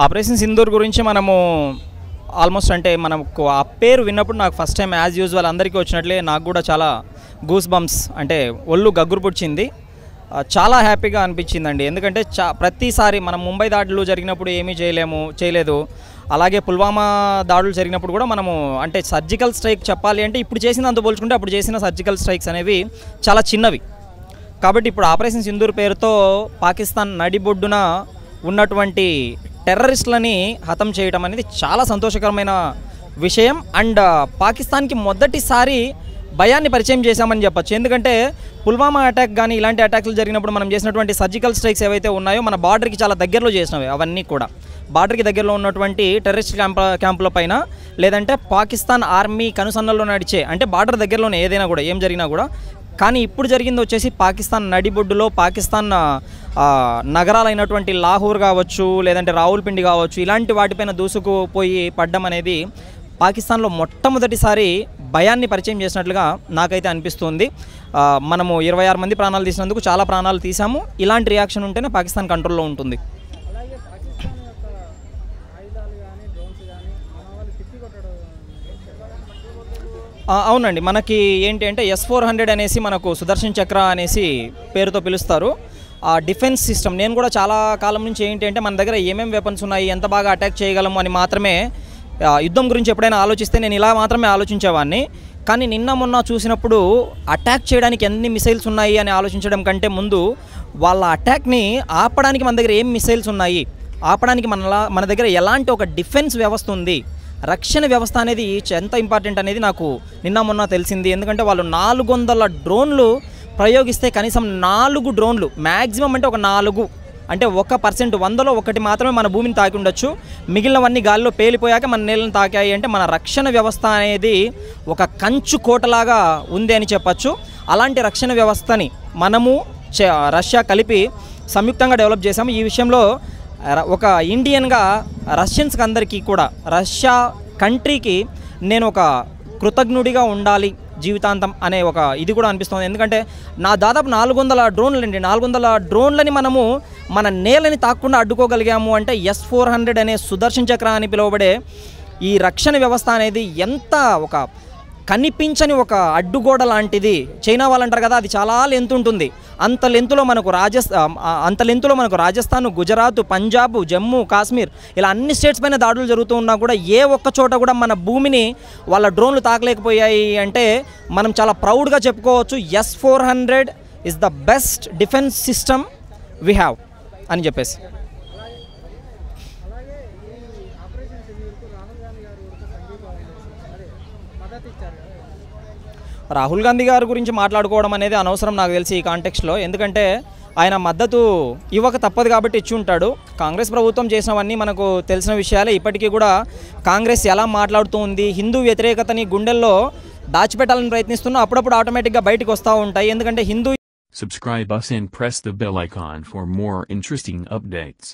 Operation Sindoor గురించి మనము almost అంటే మనకు ఆ పేరు విన్నప్పుడు నాకు ఫస్ట్ టైం యాజ్ యూజువల్ అందరికీ వచ్చినట్లే నాకు కూడా చాలా గూస్ బంప్స్ అంటే ఒళ్ళు గగ్గురు పుచ్చింది. చాలా హ్యాపీగా అనిపించిందండి. ఎందుకంటే ప్రతిసారి మనం ముంబై దాడులు జరిగినప్పుడు ఏమీ చేయలేదు. అలాగే పుల్వామా దాడులు జరిగినప్పుడు కూడా మనము అంటే సర్జికల్ స్ట్రైక్ చెప్పాలి అంటే ఇప్పుడు చేసినంత పోల్చుకుంటే అప్పుడు చేసిన సర్జికల్ స్ట్రైక్స్ అనేవి చాలా చిన్నవి. కాబట్టి ఇప్పుడు ఆపరేషన్ సింధూర్ పేరుతో పాకిస్తాన్ నడిబొడ్డున ఉన్నటువంటి టెర్రరిస్టులని హతం చేయడం అనేది చాలా సంతోషకరమైన విషయం. అండ్ పాకిస్తాన్కి మొదటిసారి భయాన్ని పరిచయం చేశామని చెప్పచ్చు. ఎందుకంటే పుల్వామా అటాక్ కానీ ఇలాంటి అటాక్లు జరిగినప్పుడు మనం చేసినటువంటి సర్జికల్ స్ట్రైక్స్ ఏవైతే ఉన్నాయో మన బార్డర్కి చాలా దగ్గరలో చేసినవి. అవన్నీ కూడా బార్డర్కి దగ్గరలో ఉన్నటువంటి టెర్రరిస్ట్ క్యాంపుల పైన లేదంటే పాకిస్తాన్ ఆర్మీ కనుసన్నల్లో నడిచే అంటే బార్డర్ దగ్గరలోనే ఏదైనా కూడా ఏం జరిగినా కూడా. కానీ ఇప్పుడు జరిగింది వచ్చేసి పాకిస్తాన్ నడిబొడ్డులో పాకిస్తాన్ నగరాలైనటువంటి లాహోర్ కావచ్చు లేదంటే రావుల్పిండి కావచ్చు ఇలాంటి వాటిపైన దూసుకుపోయి పడ్డం అనేది పాకిస్తాన్లో మొట్టమొదటిసారి భయాన్ని పరిచయం చేసినట్లుగా నాకైతే అనిపిస్తుంది. మనము 26 మంది ప్రాణాలు తీసినందుకు చాలా ప్రాణాలు తీసాము. ఇలాంటి రియాక్షన్ ఉంటేనే పాకిస్తాన్ కంట్రోల్లో ఉంటుంది. అవునండి, మనకి ఏంటి అంటే S-400 అనేసి మనకు సుదర్శన్ చక్ర అనేసి పేరుతో పిలుస్తారు. ఆ డిఫెన్స్ సిస్టమ్ నేను కూడా చాలా కాలం నుంచి ఏంటి అంటే మన దగ్గర ఏమేమి వెపన్స్ ఉన్నాయి, ఎంత బాగా అటాక్ చేయగలము అని మాత్రమే యుద్ధం గురించి ఎప్పుడైనా ఆలోచిస్తే నేను ఇలా మాత్రమే ఆలోచించేవాడిని. కానీ నిన్న మొన్న చూసినప్పుడు అటాక్ చేయడానికి ఎన్ని మిసైల్స్ ఉన్నాయి అని ఆలోచించడం కంటే ముందు వాళ్ళ అటాక్ని ఆపడానికి మన దగ్గర ఏం మిసైల్స్ ఉన్నాయి, ఆపడానికి మన దగ్గర ఎలాంటి ఒక డిఫెన్స్ వ్యవస్థ ఉంది, రక్షణ వ్యవస్థ అనేది ఎంత ఇంపార్టెంట్ అనేది నాకు నిన్న మొన్న తెలిసింది. ఎందుకంటే వాళ్ళు 400 డ్రోన్లు ప్రయోగిస్తే కనీసం 4 డ్రోన్లు మ్యాక్సిమం అంటే ఒక 4 అంటే 1% 100లో 1 మాత్రమే మన భూమిని తాకి ఉండొచ్చు. మిగిలినవన్నీ గాలిలో పేలిపోయాక మన నేలను తాకాయి అంటే మన రక్షణ వ్యవస్థ అనేది ఒక కంచు కోటలాగా ఉంది అని చెప్పచ్చు. అలాంటి రక్షణ వ్యవస్థని మనము రష్యా కలిపి సంయుక్తంగా డెవలప్ చేశాము. ఈ విషయంలో ఒక ఇండియన్గా రష్యన్స్కి అందరికీ కూడా రష్యా కంట్రీకి నేను ఒక కృతజ్ఞుడిగా ఉండాలి జీవితాంతం అనే ఒక ఇది కూడా అనిపిస్తుంది. ఎందుకంటే దాదాపు 400 డ్రోన్లు అండి, 400 డ్రోన్లని మనము మన నేలని తాకుండా అడ్డుకోగలిగాము అంటే S-400 అనే సుదర్శన్ చక్ర అని పిలువబడే ఈ రక్షణ వ్యవస్థ అనేది ఎంత ఒక కనిపించని ఒక అడ్డుగోడ లాంటిది. చైనా వాళ్ళు అంటారు కదా, అది చాలా లెంత్ ఉంటుంది. అంత లెంతులో మనకు రాజస్థాన్, గుజరాత్, పంజాబ్, జమ్మూ, కాశ్మీర్ ఇలా అన్ని స్టేట్స్ పైన దాడులు జరుగుతూ ఉన్నా కూడా ఏ ఒక్క చోట కూడా మన భూమిని వాళ్ళ డ్రోన్లు తాకలేకపోయాయి అంటే మనం చాలా ప్రౌడ్గా చెప్పుకోవచ్చు. S-400 is the best defence system we have అని చెప్పేసి. రాహుల్ గాంధీ గారి గురించి మాట్లాడుకోవడం అనేది అనవసరం నాకు తెలిసి ఈ కాంటెక్స్ట్లో. ఎందుకంటే ఆయన మద్దతు ఇవ్వక తప్పదు కాబట్టి ఇచ్చి ఉంటాడు. కాంగ్రెస్ ప్రభుత్వం చేసినవన్నీ మనకు తెలిసిన విషయాలే. ఇప్పటికీ కూడా కాంగ్రెస్ ఎలా మాట్లాడుతూ ఉంది, హిందూ వ్యతిరేకతని గుండెల్లో దాచిపెట్టాలని ప్రయత్నిస్తున్నా అప్పుడప్పుడు ఆటోమేటిక్గా బయటకు వస్తూ ఉంటాయి. ఎందుకంటే Hindu Subscribe us and press the bell icon for more interesting updates.